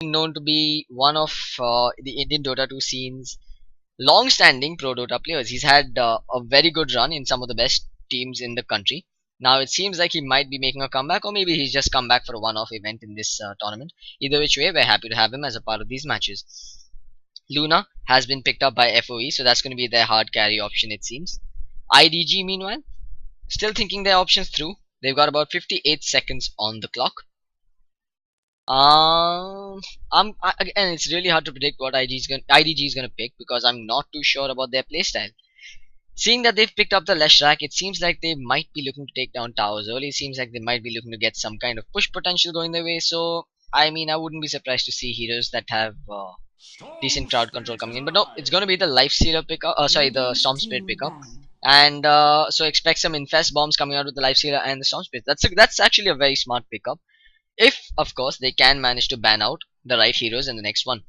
known to be one of the Indian Dota 2 scene's long-standing pro Dota players. He's had a very good run in some of the best teams in the country. Now it seems like he might be making a comeback, or maybe he's just come back for a one-off event in this tournament. Either which way, we're happy to have him as a part of these matches. Luna has been picked up by FoE, so that's going to be their hard carry option, it seems. iDG, meanwhile, still thinking their options through. They've got about 58 seconds on the clock. Again, it's really hard to predict what IDG is gonna pick because I'm not too sure about their playstyle. Seeing that they've picked up the Leshrac, it seems like they might be looking to take down towers early. It seems like they might be looking to get some kind of push potential going their way. So, I mean, I wouldn't be surprised to see heroes that have decent crowd control coming in. But no, it's gonna be the Life Stealer pickup. Sorry, the Storm Spirit pickup. And so expect some infest bombs coming out with the Life Stealer and the Storm Spirit. That's actually a very smart pickup. If, of course, they can manage to ban out the right heroes in the next one.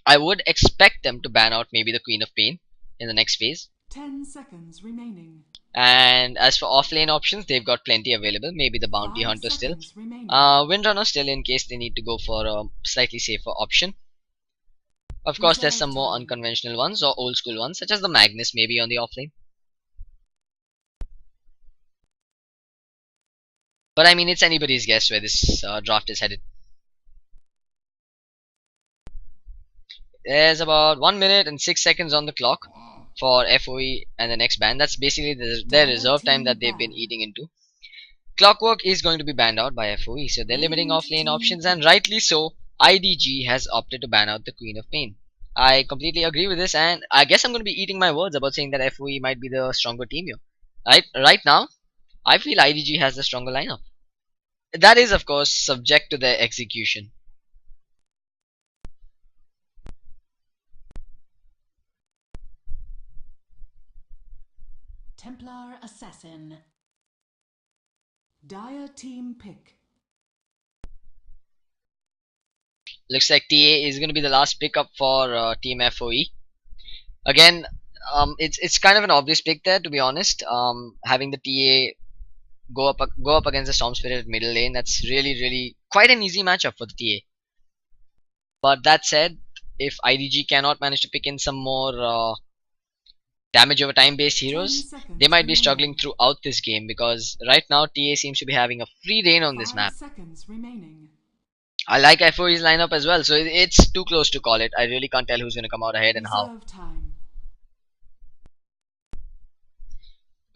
I would expect them to ban out maybe the Queen of Pain in the next phase. 10 seconds remaining. And as for offlane options, they've got plenty available. Maybe the Bounty Hunter still. Windrunner still in case they need to go for a slightly safer option. Of course, there's some more unconventional ones or old school ones, such as the Magnus maybe on the offlane. But I mean, it's anybody's guess where this draft is headed. There's about 1 minute and 6 seconds on the clock for FoE and the next ban. That's basically their reserve time that they've been eating into. Clockwork is going to be banned out by FoE, so they're limiting offlane options, and rightly so. iDG has opted to ban out the Queen of Pain. I completely agree with this, and I guess I'm going to be eating my words about saying that FoE might be the stronger team here. Right now, I feel iDG has the stronger lineup. That is, of course, subject to their execution. Templar Assassin. Dire team pick. Looks like TA is going to be the last pickup for Team FoE. Again, it's kind of an obvious pick there, to be honest. Having the TA go up against the Storm Spirit middle lane, that's really quite an easy matchup for the TA. But that said, if iDG cannot manage to pick in some more damage over time based heroes, they might be struggling throughout this game, because right now TA seems to be having a free reign on this map. I like FoE's lineup as well, so it's too close to call it. I really can't tell who's going to come out ahead and how.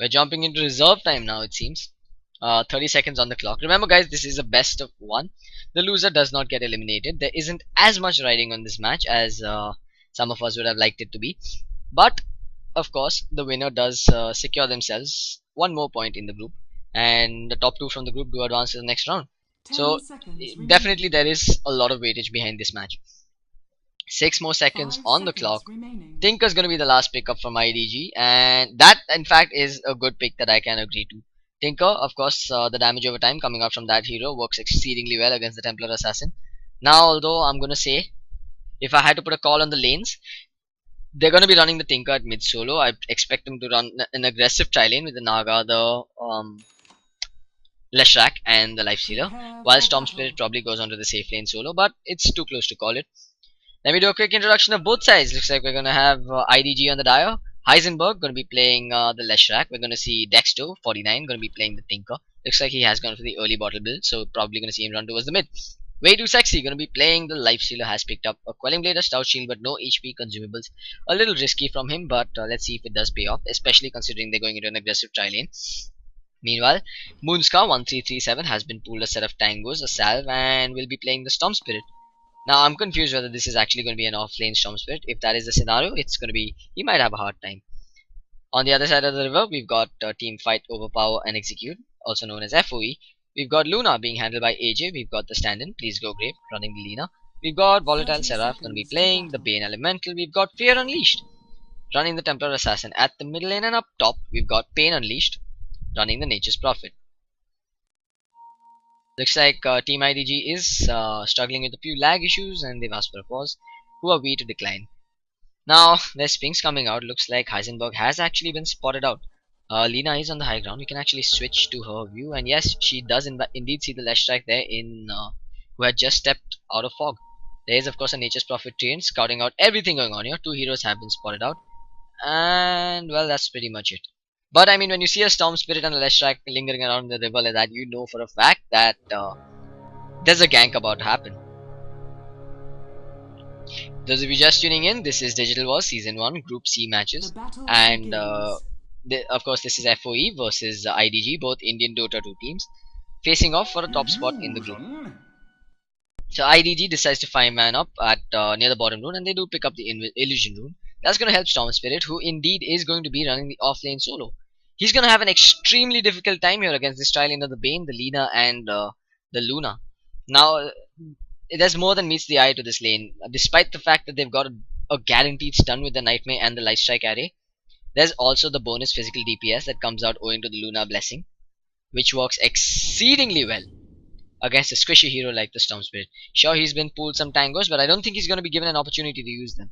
We're jumping into reserve time now, it seems. 30 seconds on the clock. Remember guys, this is a best of one. The loser does not get eliminated. There isn't as much riding on this match as some of us would have liked it to be. But, of course, the winner does secure themselves one more point in the group. And the top two from the group do advance to the next round. So, definitely there is a lot of weightage behind this match. 6 more seconds on the clock. Tinker's going to be the last pickup from iDG, and that in fact is a good pick that I can agree to. Tinker, of course, the damage over time coming out from that hero works exceedingly well against the Templar Assassin. Now, although I'm going to say, if I had to put a call on the lanes, they're going to be running the Tinker at mid solo. I expect them to run an aggressive tri-lane with the Naga, the Leshrac and the Life Stealer, while Storm Spirit probably goes onto the safe lane solo, but it's too close to call it. Let me do a quick introduction of both sides. Looks like we're going to have iDG on the Dire. Heisenberg going to be playing the Leshrac. We're going to see Dexto, 49, going to be playing the Tinker. Looks like he has gone for the early bottle build, so probably going to see him run towards the mid. Way Too Sexy going to be playing the Life Stealer. Has picked up a Quelling Blade, a Stout Shield, but no HP consumables. A little risky from him, but let's see if it does pay off, especially considering they're going into an aggressive tri-lane. Meanwhile, Moonscar 1337 has been pulled a set of Tangos, a Salve, and will be playing the Storm Spirit. Now, I'm confused whether this is actually going to be an off-lane Storm Spirit. If that is the scenario, it's going to be, he might have a hard time. On the other side of the river, we've got Team Fight, Overpower, and Execute, also known as FoE. We've got Luna being handled by AJ. We've got the stand-in, Please Go Grape, running the Lina. We've got Volatile Seraph going to be playing the Bane Elemental. We've got Fear Unleashed, running the Templar Assassin. At the middle lane and up top, we've got Pain Unleashed, running the Nature's Prophet. Looks like Team iDG is struggling with a few lag issues, and they've asked for a pause. Who are we to decline? Now, there's Sphinx coming out. Looks like Heisenberg has actually been spotted out. Lina is on the high ground. We can actually switch to her view, and yes, she does indeed see the Leshrac there who had just stepped out of fog. There is of course a Nature's Prophet train scouting out everything going on here. 2 heroes have been spotted out, and well, that's pretty much it. But I mean, when you see a Storm Spirit and a Leshrac lingering around the river like that, you know for a fact that there's a gank about to happen. Those of you just tuning in, this is Digital Wars Season 1 Group C matches, and of course this is FoE versus iDG, both Indian Dota 2 teams, facing off for a top spot in the group. So iDG decides to 5-man up at near the bottom rune, and they do pick up the Illusion rune. That's going to help Storm Spirit, who indeed is going to be running the offlane solo. He's going to have an extremely difficult time here against this trial of the Bane, the Lina, and the Luna. Now, there's more than meets the eye to this lane. Despite the fact that they've got a guaranteed stun with the Nightmare and the Light Strike array, there's also the bonus physical DPS that comes out owing to the Luna Blessing, which works exceedingly well against a squishy hero like the Storm Spirit. Sure, he's been pulled some tangos, but I don't think he's going to be given an opportunity to use them.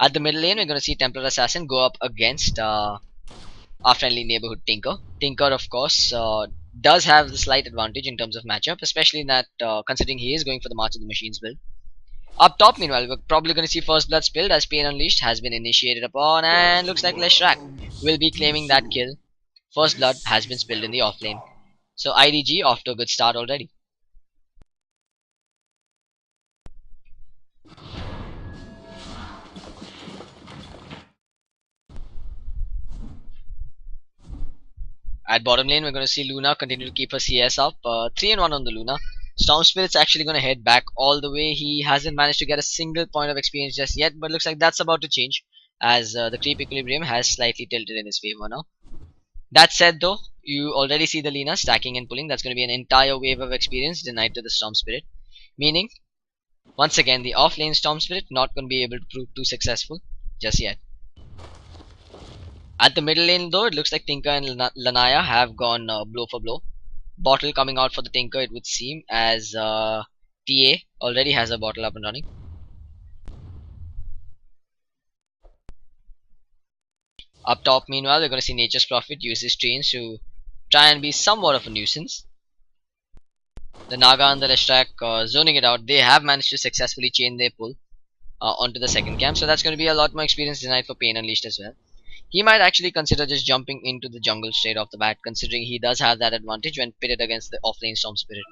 At the middle lane, we're going to see Templar Assassin go up against our friendly neighborhood Tinker. Tinker, of course, does have the slight advantage in terms of matchup, especially in that considering he is going for the March of the Machines build. Up top, meanwhile, we're probably going to see First Blood spilled as Pain Unleashed has been initiated upon, and looks like Leshrac will be claiming that kill. First Blood has been spilled in the offlane. So iDG off to a good start already. At bottom lane, we're going to see Luna continue to keep her CS up. 3-1 on the Luna. Storm Spirit's actually going to head back all the way. He hasn't managed to get a single point of experience just yet, but looks like that's about to change as the creep equilibrium has slightly tilted in his favor now. That said though, you already see the Lina stacking and pulling. That's going to be an entire wave of experience denied to the Storm Spirit. Meaning, once again, the offlane Storm Spirit not going to be able to prove too successful just yet. At the middle lane though, it looks like Tinker and Lanaya have gone blow for blow. Bottle coming out for the Tinker, it would seem, as TA already has a bottle up and running. Up top, meanwhile, we're going to see Nature's Prophet use his trains to try and be somewhat of a nuisance. The Naga and the Leshrac zoning it out. They have managed to successfully chain their pull onto the second camp, so that's going to be a lot more experience denied for Pain Unleashed as well. He might actually consider just jumping into the jungle straight off the bat, considering he does have that advantage when pitted against the offlane Storm Spirit.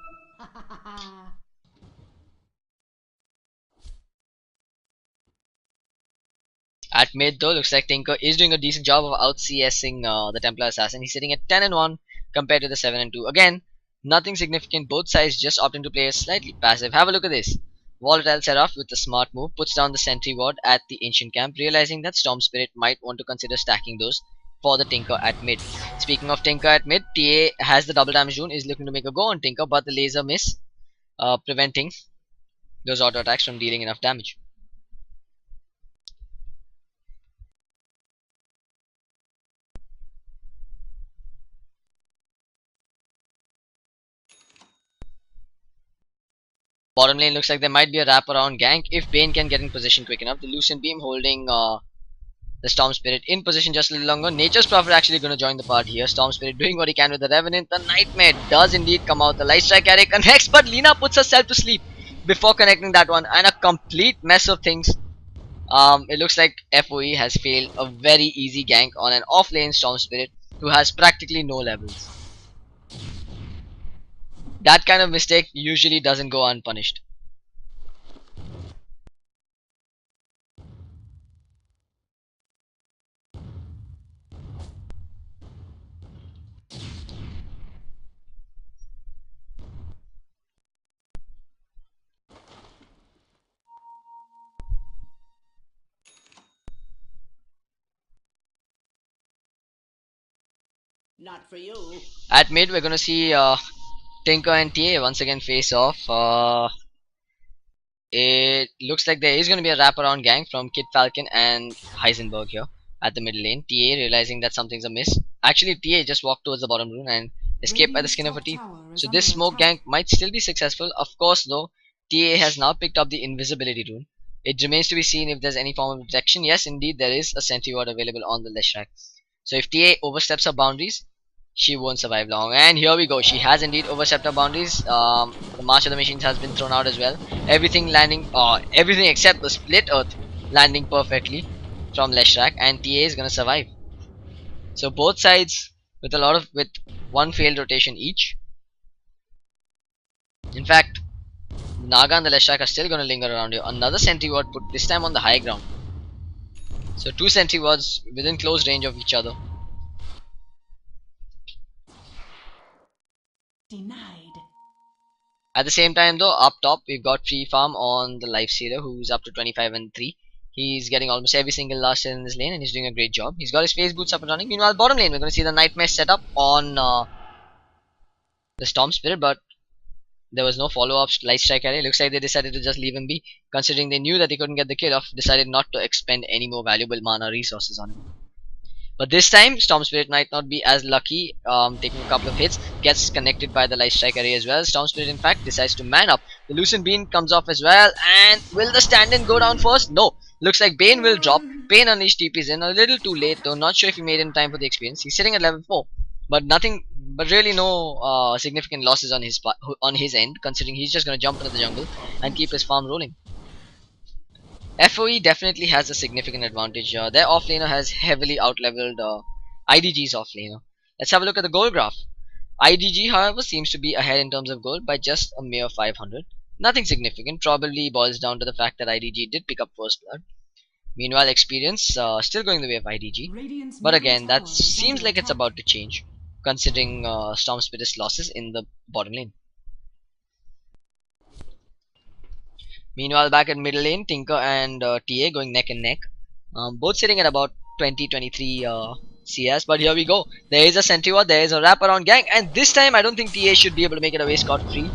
At mid though, looks like Tinker is doing a decent job of out-CSing the Templar Assassin. He's sitting at 10-1 compared to the 7-2. Again, nothing significant. Both sides just opting to play a slightly passive. Have a look at this. Volatile Seraph with a smart move puts down the sentry ward at the ancient camp, realizing that Storm Spirit might want to consider stacking those for the Tinker at mid. Speaking of Tinker at mid, TA has the double damage rune, is looking to make a go on Tinker, but the laser miss, preventing those auto attacks from dealing enough damage. Bottom lane looks like there might be a wraparound gank if Bane can get in position quick enough. The Lucent Beam holding the Storm Spirit in position just a little longer. Nature's Prophet actually going to join the party here. Storm Spirit doing what he can with the Revenant. The Nightmare does indeed come out. The Light Strike array connects, but Lina puts herself to sleep before connecting that one. And a complete mess of things. It looks like FoE has failed a very easy gank on an off-lane Storm Spirit who has practically no levels. That kind of mistake usually doesn't go unpunished. Not for you. At mid, we're gonna see Tinker and TA once again face off. It looks like there is going to be a wraparound gank from Kid Falcon and Heisenberg here at the middle lane. TA realizing that something's amiss. Actually, TA just walked towards the bottom rune and escaped by the skin of her teeth. So this smoke gank might still be successful. Of course, though, TA has now picked up the invisibility rune. It remains to be seen if there's any form of protection. Yes, indeed, there is a sentry ward available on the Leshrac. So if TA oversteps her boundaries, She won't survive long. And here we go. She has indeed overstepped her boundaries. The March of the Machines has been thrown out as well. Everything landing, everything except the Split Earth landing perfectly from Leshrac, and TA is gonna survive. So both sides with one failed rotation each. In fact, the Naga and the Leshrac are still gonna linger around here. Another sentry ward put this time on the high ground. So two sentry wards within close range of each other. Denied. At the same time though, up top we've got free farm on the Lifestealer, who's up to 25 and 3. He's getting almost every single last hit in his lane and he's doing a great job. He's got his phase boots up and running. Meanwhile, bottom lane we're going to see the Nightmare set up on the Storm Spirit, but there was no follow-up light strike area. Looks like they decided to just leave him be, considering they knew that they couldn't get the kill off. Decided not to expend any more valuable mana resources on him. But this time, Storm Spirit might not be as lucky, taking a couple of hits, gets connected by the Light Strike array as well. Storm Spirit, in fact, decides to man up. The Lucent Beam comes off as well, and will the stand-in go down first? No. Looks like Bane will drop. Bane Unleashed TP's in, a little too late, though not sure if he made in time for the experience. He's sitting at level 4, but really no significant losses on his end, considering he's just going to jump into the jungle and keep his farm rolling. FoE definitely has a significant advantage. Their offlaner has heavily outleveled iDG's offlaner. Let's have a look at the gold graph. iDG, however, seems to be ahead in terms of gold by just a mere 500. Nothing significant, probably boils down to the fact that iDG did pick up first blood. Meanwhile, experience still going the way of iDG. Radiant's But middle again, that tower is seems under like it's attack. about to change, considering Storm Spirit's losses in the bottom lane. Meanwhile, back at middle lane, Tinker and TA going neck and neck. Both sitting at about 20-23 CS. But here we go. There is a Sentinel, there is a wraparound gang, and this time I don't think TA should be able to make it away scot-free.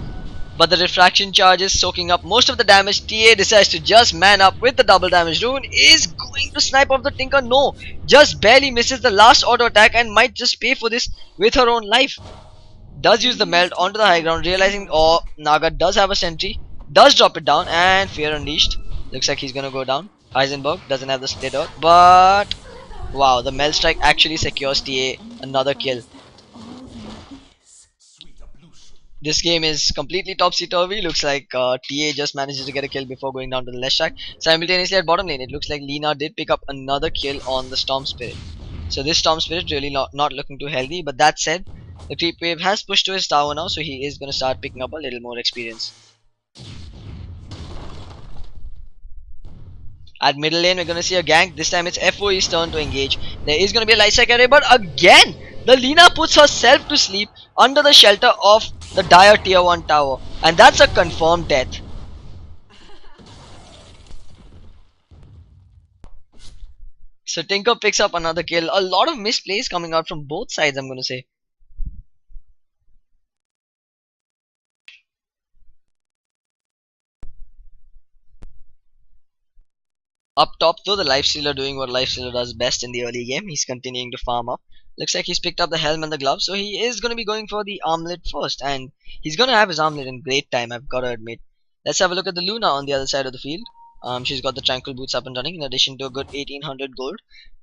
But the refraction charge is soaking up most of the damage. TA decides to just man up with the double damage rune. Is going to snipe off the Tinker. No, just barely misses the last auto attack and might just pay for this with her own life. Does use the melt onto the high ground, realizing Naga does have a sentry, does drop it down, and Fear Unleashed. Looks like he's gonna go down. Heisenberg doesn't have the split out, but wow, the melt strike actually secures TA another kill. Is that all there is? This game is completely topsy-turvy. Looks like TA just manages to get a kill before going down to the left track. Simultaneously at bottom lane, it looks like Lina did pick up another kill on the Storm Spirit. So this Storm Spirit really not looking too healthy. But that said, the creep wave has pushed to his tower now, so he is going to start picking up a little more experience. At middle lane, we're going to see a gank. This time it's FoE's turn to engage. There is going to be a light strike array, but again, the Lina puts herself to sleep under the shelter of the dire tier 1 tower. And that's a confirmed death. So Tinker picks up another kill. A lot of misplays coming out from both sides, I'm going to say. Up top though, the Lifestealer doing what Lifestealer does best in the early game. He's continuing to farm up. Looks like he's picked up the helm and the gloves, so he is going to be going for the armlet first. And he's going to have his armlet in great time, I've got to admit. Let's have a look at the Luna on the other side of the field. She's got the Tranquil Boots up and running in addition to a good 1800 gold.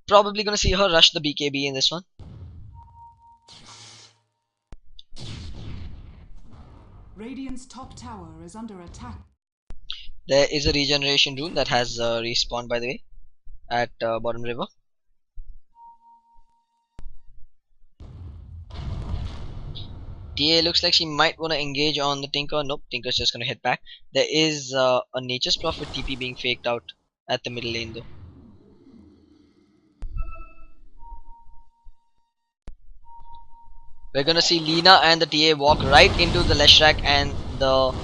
Probably going to see her rush the BKB in this one. Radiant's top tower is under attack. There is a regeneration rune that has respawned, by the way, at bottom river. TA looks like she might want to engage on the Tinker. Nope, Tinker's just going to hit back. There is a Nature's Prophet TP being faked out at the middle lane though. We're gonna see Lina and the TA walk right into the Leshrac and the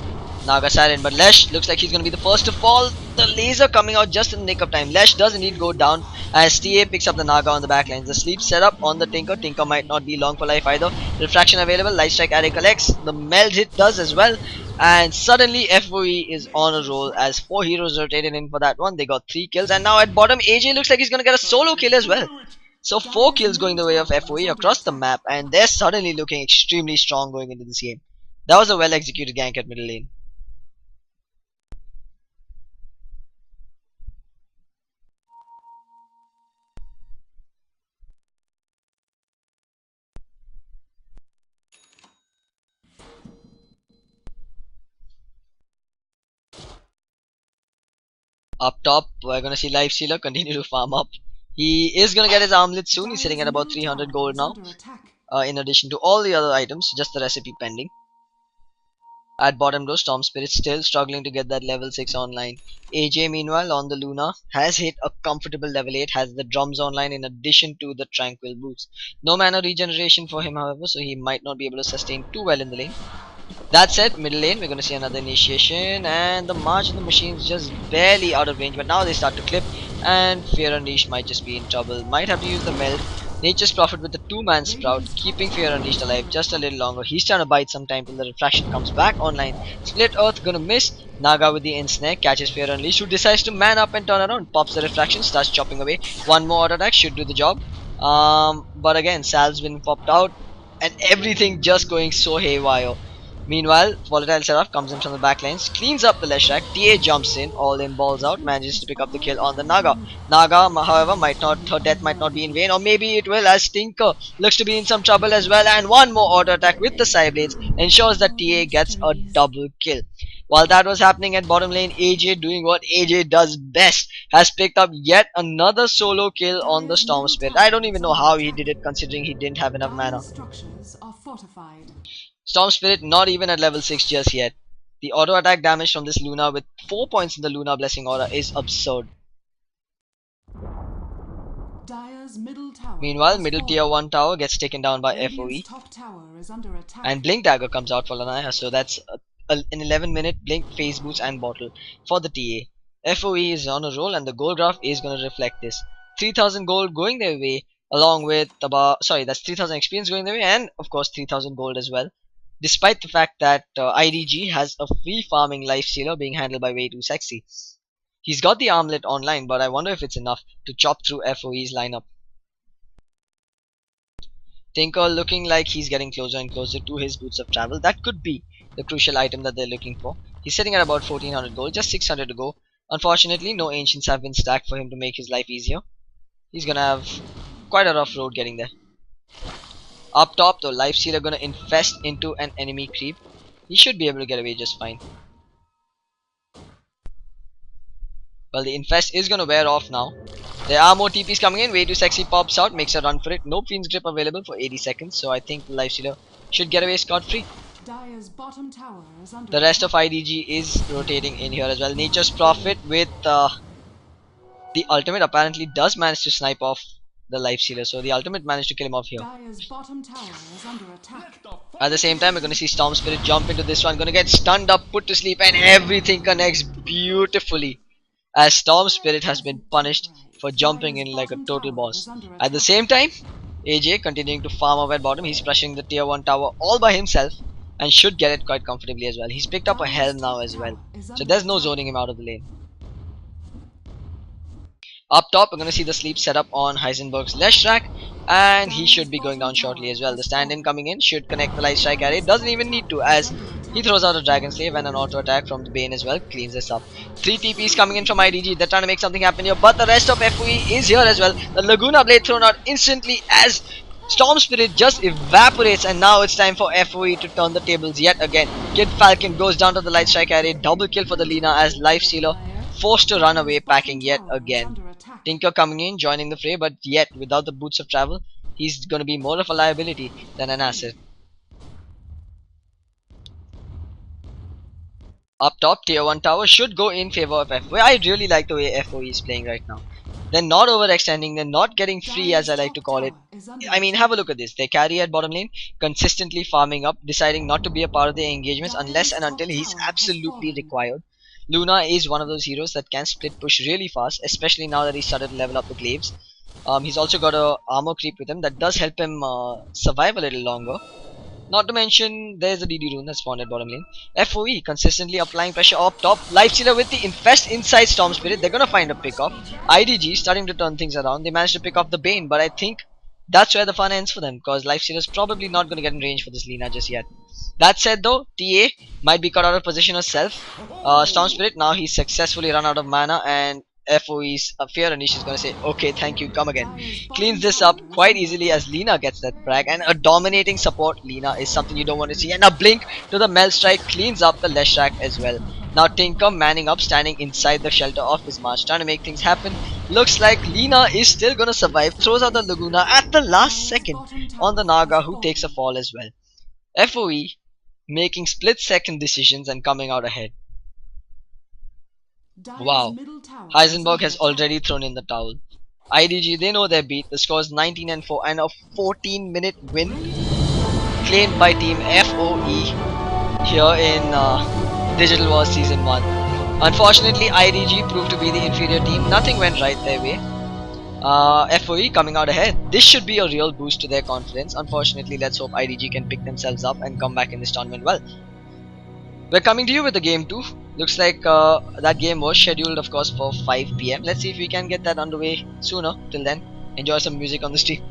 Naga Siren, but Lesh looks like he's gonna be the first to fall. The laser coming out just in the nick of time. Lesh does indeed go down as TA picks up the Naga on the backline. The sleep setup on the Tinker. Tinker might not be long for life either. Refraction available. Light Strike array collects. The meld hit does as well. And suddenly FoE is on a roll as 4 heroes rotated in for that one. They got 3 kills, and now at bottom AJ looks like he's gonna get a solo kill as well. So 4 kills going the way of FoE across the map, and they're suddenly looking extremely strong going into this game. That was a well executed gank at middle lane. Up top, we're gonna see Lifestealer continue to farm up. He is gonna get his armlet soon. He's sitting at about 300 gold now. In addition to all the other items, just the recipe pending. At bottom row, Storm Spirit still struggling to get that level 6 online. AJ meanwhile on the Luna has hit a comfortable level 8, has the drums online in addition to the tranquil boots. No mana regeneration for him however, so he might not be able to sustain too well in the lane. That said, middle lane we're going to see another initiation, and the March of the Machines just barely out of range, but now they start to clip, and Fear Unleashed might just be in trouble. Might have to use the meld. Nature's Prophet with the 2-man sprout, keeping Fear Unleashed alive just a little longer. He's trying to bide some time till the refraction comes back online. Split Earth gonna miss. Naga with the ensnare catches Fear Unleashed, who decides to man up and turn around. Pops the refraction, starts chopping away. One more auto attack should do the job. But again, Sal's been popped out, and everything just going so haywire. Meanwhile, Volatile Seraph comes in from the back lanes, cleans up the Leshrac, TA jumps in, all in balls out, manages to pick up the kill on the Naga. Naga, however, her death might not be in vain, or maybe it will, as Tinker looks to be in some trouble as well, and one more auto attack with the Cyblades ensures that TA gets a double kill. While that was happening at bottom lane, AJ doing what AJ does best, has picked up yet another solo kill on the Storm Spirit. I don't even know how he did it considering he didn't have enough mana. Storm Spirit not even at level 6 just yet. The auto attack damage from this Luna with 4 points in the Luna Blessing aura is absurd. Meanwhile, middle tier 1 tower gets taken down by FoE, and Blink Dagger comes out for Lanaya, so that's an 11-minute Blink, Phase Boost and Bottle for the TA. FoE is on a roll, and the gold graph is going to reflect this. 3000 gold going their way, along with that's 3000 experience going their way, and of course 3000 gold as well. Despite the fact that iDG has a free farming Lifestealer being handled by Way Too Sexy. He's got the armlet online, but I wonder if it's enough to chop through FoE's lineup. Tinker looking like he's getting closer and closer to his boots of travel. That could be the crucial item that they're looking for. He's sitting at about 1400 gold, just 600 to go. Unfortunately, no ancients have been stacked for him to make his life easier. He's gonna have quite a rough road getting there. Up top though, Lifestealer gonna infest into an enemy creep. He should be able to get away just fine. Well, the infest is gonna wear off now. There are more TPs coming in. Way Too Sexy pops out, makes a run for it. No Fiend's Grip available for 80 seconds, so I think the Lifestealer should get away scot-free. The rest of IDG is rotating in here as well. Nature's Prophet with the ultimate apparently does manage to snipe off the Lifestealer, so the ultimate managed to kill him off here. At the same time, we're going to see Storm Spirit jump into this one, going to get stunned up, put to sleep, and everything connects beautifully, as Storm Spirit has been punished for jumping in like a total boss. At the same time, AJ continuing to farm up at bottom. He's crushing the tier 1 tower all by himself and should get it quite comfortably as well. He's picked up a helm now as well, so there's no zoning him out of the lane. Up top, we're going to see the sleep setup on Heisenberg's Leshrac, and he should be going down shortly as well. The stand-in coming in should connect the Light Strike array. Doesn't even need to, as he throws out a Dragon Slave and an auto attack from the Bane as well. Cleans this up. 3 TPs coming in from IDG. They're trying to make something happen here, but the rest of FoE is here as well. The Laguna Blade thrown out instantly as Storm Spirit just evaporates, and now it's time for FoE to turn the tables yet again. Kid Falcon goes down to the Light Strike array. Double kill for the Lina as Lifestealer forced to run away, packing yet again. Tinker coming in, joining the fray, but yet without the boots of travel, he's going to be more of a liability than an asset. Up top, tier 1 tower should go in favor of FoE. I really like the way FoE is playing right now. They're not overextending, they're not getting free, as I like to call it. I mean, have a look at this. They carry at bottom lane, consistently farming up, deciding not to be a part of the engagements unless and until he's absolutely required. Luna is one of those heroes that can split push really fast, especially now that he started to level up the glaives. He's also got a armor creep with him that does help him survive a little longer. Not to mention, there's a DD rune that spawned at bottom lane. FoE consistently applying pressure up top. Lifestealer with the infest inside Storm Spirit. They're gonna find a pick off. IDG starting to turn things around. They managed to pick off the Bane, but I think that's where the fun ends for them, because Lifestealer is probably not gonna get in range for this Lina just yet. That said though, TA might be caught out of position herself. Storm Spirit, now he's successfully run out of mana, and FoE's Fear Unleashed is going to say, okay, thank you, come again. Cleans this up quite easily as Lina gets that frag, and a dominating support Lina is something you don't want to see. And a blink to the Meld Strike cleans up the Leshrac as well. Now Tinker manning up, standing inside the shelter of his march, trying to make things happen. Looks like Lina is still gonna survive, throws out the Laguna at the last second on the Naga, who takes a fall as well. FoE making split second decisions and coming out ahead. Wow, Heisenberg has already thrown in the towel. iDG, they know their beat. The score is 19 and 4 and a 14-minute win claimed by team FoE here in Digital Wars Season 1. Unfortunately, iDG proved to be the inferior team. Nothing went right their way. FoE coming out ahead. This should be a real boost to their confidence. Unfortunately, let's hope iDG can pick themselves up and come back in this tournament well. We're coming to you with the game 2. Looks like that game was scheduled, of course, for 5 PM. Let's see if we can get that underway sooner. Till then, enjoy some music on the stream.